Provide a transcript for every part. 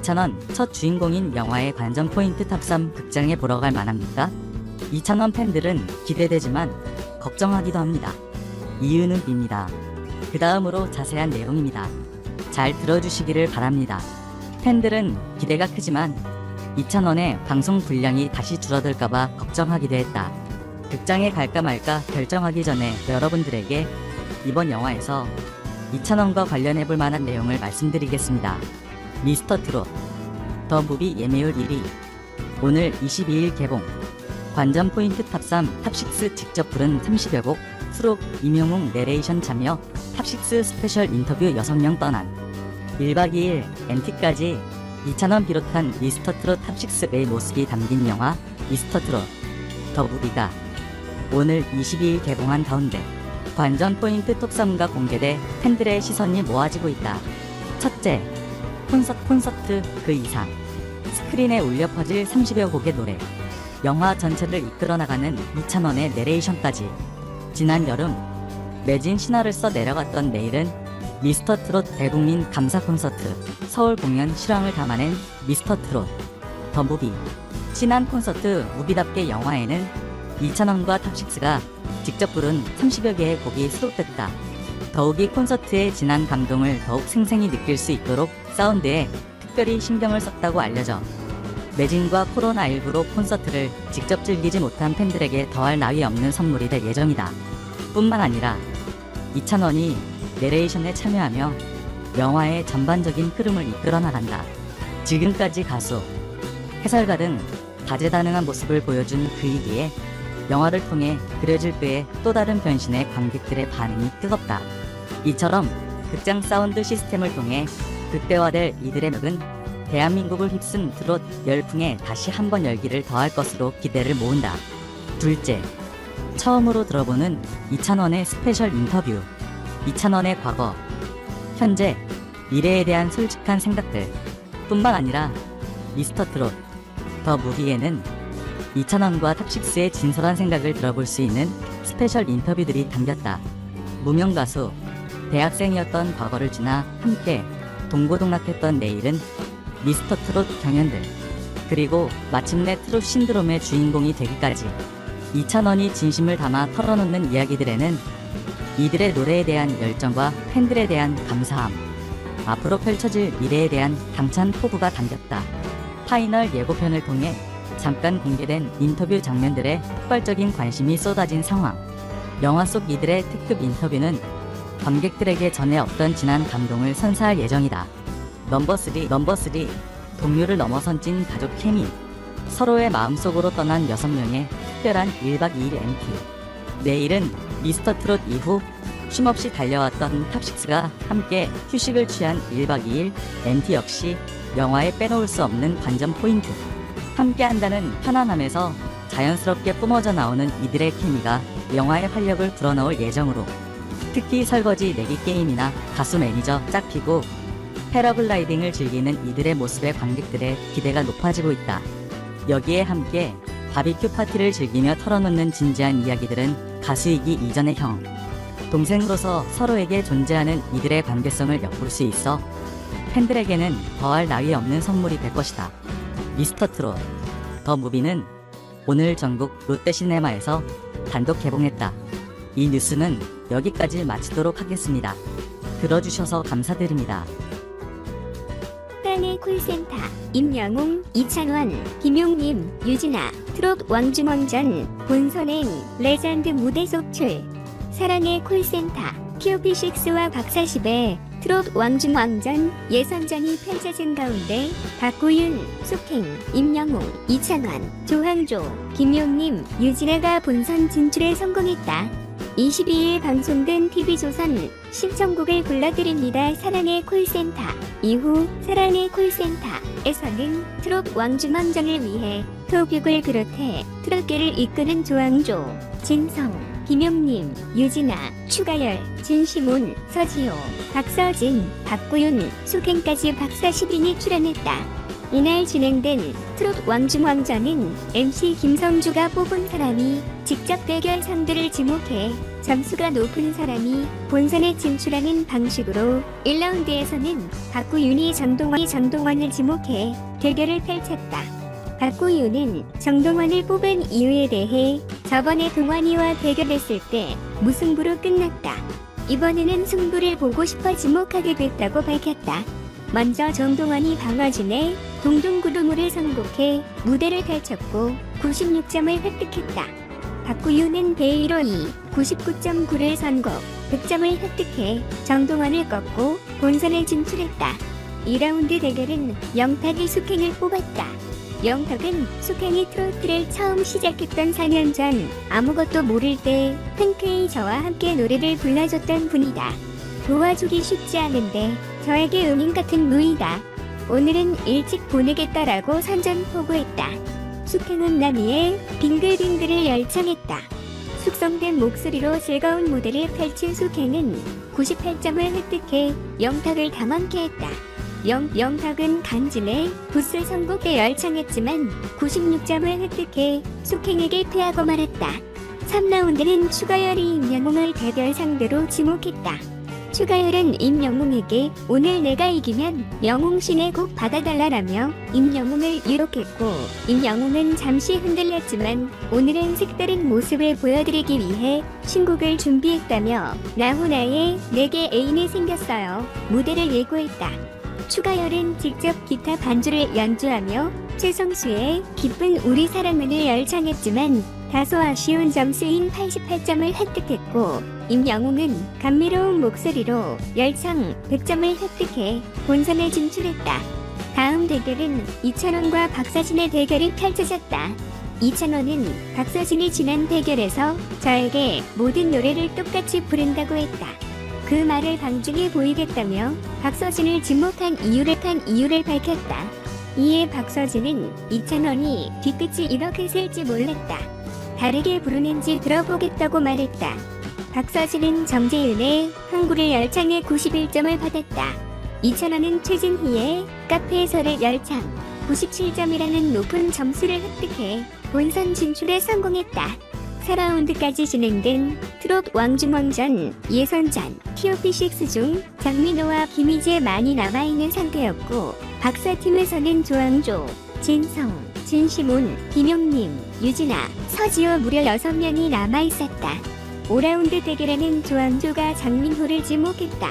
이찬원 첫 주인공인 영화의 관전 포인트 탑3 극장에 보러 갈 만합니까? 이찬원 팬들은 기대되지만 걱정하기도 합니다. 이유는 입니다. 그 다음으로 자세한 내용입니다. 잘 들어주시기를 바랍니다. 팬들은 기대가 크지만 이찬원의 방송 분량이 다시 줄어들까봐 걱정하기도 했다. 극장에 갈까 말까 결정하기 전에 여러분들에게 이번 영화에서 이찬원과 관련해볼 만한 내용을 말씀드리겠습니다. 미스터 트롯 더 무비 예매율 1위 오늘 22일 개봉 관전 포인트 탑3 탑6 직접 부른 30여 곡 수록 임영웅 내레이션 참여 탑6 스페셜 인터뷰 6명 떠난 1박 2일 MT까지 이찬원 비롯한 미스터 트롯 탑6의 모습이 담긴 영화 미스터 트롯 더 무비가 오늘 22일 개봉한 가운데 관전 포인트 톱3가 공개돼 팬들의 시선이 모아지고 있다. 첫째, 콘서트 그 이상 스크린에 울려 퍼질 30여 곡의 노래 영화 전체를 이끌어 나가는 이찬원의 내레이션까지 지난 여름 매진 신화를 써 내려갔던 내일은 미스터 트롯 대국민 감사 콘서트 서울 공연 실황을 담아낸 미스터 트롯 더 무비 지난 콘서트 무비답게 영화에는 이찬원과 탑6가 직접 부른 30여 개의 곡이 수록됐다. 더욱이 콘서트의 진한 감동을 더욱 생생히 느낄 수 있도록 사운드에 특별히 신경을 썼다고 알려져 매진과 코로나19로 콘서트를 직접 즐기지 못한 팬들에게 더할 나위 없는 선물이 될 예정이다. 뿐만 아니라 이찬원이 내레이션에 참여하며 영화의 전반적인 흐름을 이끌어 나간다. 지금까지 가수, 해설가 등 다재다능한 모습을 보여준 그이기에 영화를 통해 그려질 때의 또 다른 변신에 관객들의 반응이 뜨겁다. 이처럼 극장 사운드 시스템을 통해 극대화될 이들의 멱은 대한민국을 휩쓴 트롯 열풍에 다시 한번 열기를 더할 것으로 기대를 모은다. 둘째, 처음으로 들어보는 이찬원의 스페셜 인터뷰. 이찬원의 과거, 현재, 미래에 대한 솔직한 생각들 뿐만 아니라 미스터 트롯 더 무비에는 이찬원과 탑6의 진솔한 생각을 들어볼 수 있는 스페셜 인터뷰들이 담겼다. 무명 가수, 대학생이었던 과거를 지나 함께 동고동락했던 내일은 미스터 트롯 경연들 그리고 마침내 트롯 신드롬의 주인공이 되기까지 이찬원이 진심을 담아 털어놓는 이야기들에는 이들의 노래에 대한 열정과 팬들에 대한 감사함, 앞으로 펼쳐질 미래에 대한 당찬 포부가 담겼다. 파이널 예고편을 통해 잠깐 공개된 인터뷰 장면들에 폭발적인 관심이 쏟아진 상황. 영화 속 이들의 특급 인터뷰는 관객들에게 전에 없던 진한 감동을 선사할 예정이다. 넘버 3 동료를 넘어선 찐 가족 케미. 서로의 마음속으로 떠난 6명의 특별한 1박 2일 MT. 내일은 미스터 트롯 이후 쉼없이 달려왔던 탑6가 함께 휴식을 취한 1박 2일 MT 역시 영화에 빼놓을 수 없는 관전 포인트. 함께한다는 편안함에서 자연스럽게 뿜어져 나오는 이들의 케미가 영화의 활력을 불어넣을 예정으로 특히 설거지 내기 게임이나 가수 매니저 짝피고 패러글라이딩을 즐기는 이들의 모습에 관객들의 기대가 높아지고 있다. 여기에 함께 바비큐 파티를 즐기며 털어놓는 진지한 이야기들은 가수이기 이전의 형, 동생으로서 서로에게 존재하는 이들의 관계성을 엿볼 수 있어 팬들에게는 더할 나위 없는 선물이 될 것이다. 미스터 트롯 더 무비는 오늘 전국 롯데시네마에서 단독 개봉했다. 이 뉴스는 여기까지 마치도록 하겠습니다. 들어주셔서 감사드립니다. 사랑의 콜센터 임영웅, 이찬원, 김용림, 유진아 트롯 왕중왕전 본선행 레전드 무대 속출. 사랑의 콜센터 큐비6와 박사십의 트롯 왕중왕전 예선전이 펼쳐진 가운데 박구윤, 숙행, 임영웅, 이찬원, 조항조, 김용림, 유진아가 본선 진출에 성공했다. 22일 방송된 TV조선 신청곡을 불러드립니다. 사랑의 콜센터. 이후 사랑의 콜센터에서는 트롯 왕중왕전을 위해 토빅을 비롯해 트롯계를 이끄는 조항조, 진성, 김용림, 유진아, 추가열, 진시문, 서지호, 박서진, 박구윤, 숙행까지 박사 10인이 출연했다. 이날 진행된 트롯 왕중왕전은 MC 김성주가 뽑은 사람이 직접 대결 상대를 지목해 점수가 높은 사람이 본선에 진출하는 방식으로 1라운드에서는 박구윤이 정동원을 지목해 대결을 펼쳤다. 박구윤은 정동원을 뽑은 이유에 대해 저번에 동원이와 대결했을 때 무승부로 끝났다. 이번에는 승부를 보고 싶어 지목하게 됐다고 밝혔다. 먼저 정동원이 방어진의 동동구두무를 선곡해 무대를 펼쳤고 96점을 획득했다. 박구윤은 베이로 99.9를 선곡, 100점을 획득해 정동원을 꺾고 본선에 진출했다. 2라운드 대결은 영탁이 숙행을 뽑았다. 영탁은 숙행이 트로트를 처음 시작했던 4년 전 아무것도 모를 때 팬크의 저와 함께 노래를 불러줬던 분이다. 도와주기 쉽지 않은데 저에게 은인 같은 누이다. 오늘은 일찍 보내겠다라고 선전포고했다. 숙행은 남이의 빙글빙글을 열창했다. 숙성된 목소리로 즐거운 무대를 펼친 숙행은 98점을 획득해 영탁을 당황케 했다. 영탁은 간진의 붓을 선곡에 열창했지만 96점을 획득해 숙행에게 패하고 말았다. 3라운드는 추가열이 임영웅을 대결 상대로 지목했다. 추가열은 임영웅에게 오늘 내가 이기면 영웅신의 곡 받아달라라며 임영웅을 유혹했고 임영웅은 잠시 흔들렸지만 오늘은 색다른 모습을 보여드리기 위해 신곡을 준비했다며 나훈아의 내게 애인이 생겼어요 무대를 예고했다. 추가열은 직접 기타 반주를 연주하며 최성수의 기쁜 우리 사랑은을 열창했지만 다소 아쉬운 점수인 88점을 획득했고 임영웅은 감미로운 목소리로 열창 100점을 획득해 본선에 진출했다. 다음 대결은 이찬원과 박서진의 대결이 펼쳐졌다. 이찬원은 박서진이 지난 대결에서 저에게 모든 노래를 똑같이 부른다고 했다. 그 말을 방중해 보이겠다며 박서진을 지목한 이유를 밝혔다. 이에 박서진은 이찬원이 뒤끝이 이렇게 셀지 몰랐다. 다르게 부르는지 들어보겠다고 말했다. 박서진은 정재윤의 항구를 열창해 91점을 받았다. 이찬원은 최진희의 카페에서를 열창 97점이라는 높은 점수를 획득해 본선 진출에 성공했다. 4라운드까지 진행된 트롯 왕중왕전 예선전 TOP6 중 장민호와 김희재 많이 남아있는 상태였고 박사팀에서는 조항조, 진성, 진시몬, 김용림, 유진아, 서지호 무려 6명이 남아있었다. 5라운드 대결에는 조항조가 장민호를 지목했다.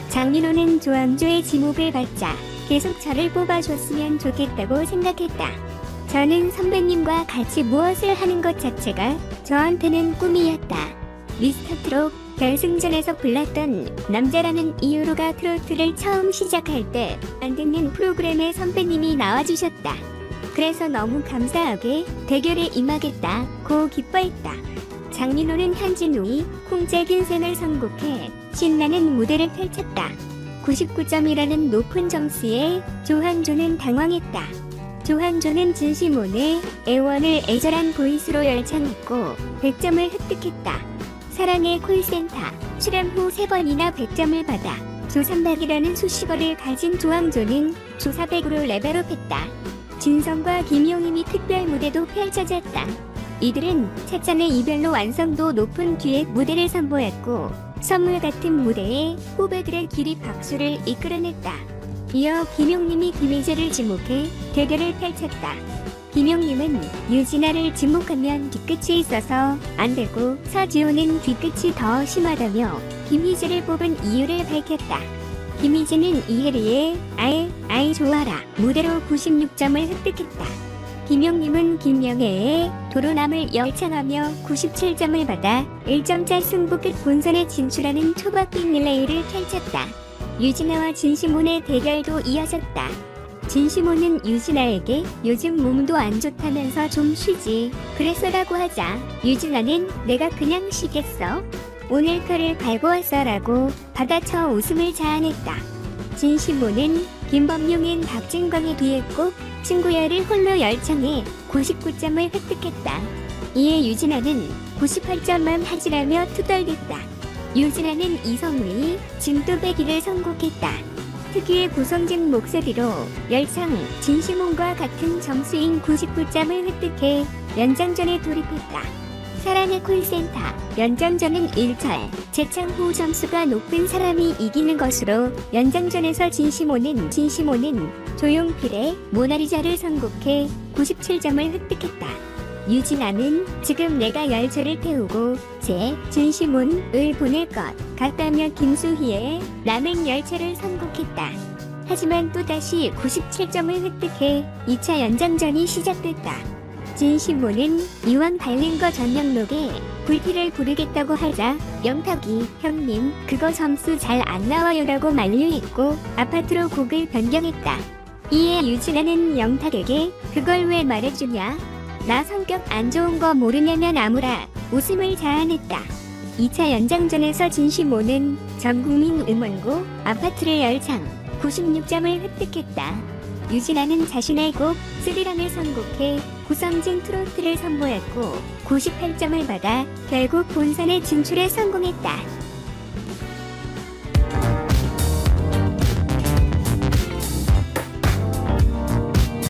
장민호는 조항조의 지목을 받자 계속 저를 뽑아줬으면 좋겠다고 생각했다. 저는 선배님과 같이 무엇을 하는 것 자체가 저한테는 꿈이었다. 미스터트롯 결승전에서 불렀던 남자라는 이유로가 트로트를 처음 시작할 때 만드는 프로그램에 선배님이 나와주셨다. 그래서 너무 감사하게 대결에 임하겠다고 기뻐했다. 장민호는 한진우의 콩짝인 생을 선곡해 신나는 무대를 펼쳤다. 99점이라는 높은 점수에 조항조는 당황했다. 조항조는 진시몬의 애원을 애절한 보이스로 열창했고 100점을 획득했다. 사랑의 콜센터 출연 후 3번이나 100점을 받아 조삼백이라는 수식어를 가진 조항조는 조사백으로 레벨업했다. 진성과 김용임이 특별 무대도 펼쳐졌다. 이들은 차찬의 이별로 완성도 높은 듀엣 무대를 선보였고 선물 같은 무대에 후배들의 기립 박수를 이끌어냈다. 이어 김용림이 김희재를 지목해 대결을 펼쳤다. 김용림은 유진아를 지목하면 뒤끝이 있어서 안되고 서지호는 뒤끝이 더 심하다며 김희재를 뽑은 이유를 밝혔다. 김희재는 이혜리의 아이 좋아라 무대로 96점을 획득했다. 김용림은 김명애의 도로남을 열창하며 97점을 받아 1점차 승부 끝 본선에 진출하는 초박빙 릴레이를 펼쳤다. 유진아와 진시몬의 대결도 이어졌다. 진시몬은 유진아에게 요즘 몸도 안 좋다면서 좀 쉬지 그랬어라고 하자 유진아는 내가 그냥 쉬겠어? 오늘 칼을 갈고 왔어라고 받아쳐 웃음을 자아냈다. 진시몬은 김범용인 박진광의 뒤에꼭 친구야를 홀로 열창해 99점을 획득했다. 이에 유진아는 98점만 하지라며 투덜댔다. 유진아는 이성우의 진또배기를 선곡했다. 특유의 고성진 목소리로 열창, 진시몬과 같은 점수인 99점을 획득해 연장전에 돌입했다. 사랑의 콜센터, 연장전은 1철, 재창 후 점수가 높은 사람이 이기는 것으로 연장전에서 진시몬은 조용필의 모나리자를 선곡해 97점을 획득했다. 유진아는 지금 내가 열차를 태우고 진시몬을 보낼 것 같다며 김수희의 남행 열차를 선곡했다. 하지만 또다시 97점을 획득해 2차 연장전이 시작됐다. 진시몬은 이왕 달린 거 전영록에 불피를 부르겠다고 하자 영탁이 형님 그거 점수 잘 안 나와요라고 만류했고 아파트로 곡을 변경했다. 이에 유진아는 영탁에게 그걸 왜 말해주냐? 나 성격 안 좋은 거 모르냐면 아무라 웃음을 자아냈다. 2차 연장전에서 진시몬은 전국민 음원곡 아파트를 열창 96점을 획득했다. 유진아는 자신의 곡 스리랑을 선곡해 구성진 트로트를 선보였고 98점을 받아 결국 본선에 진출에 성공했다.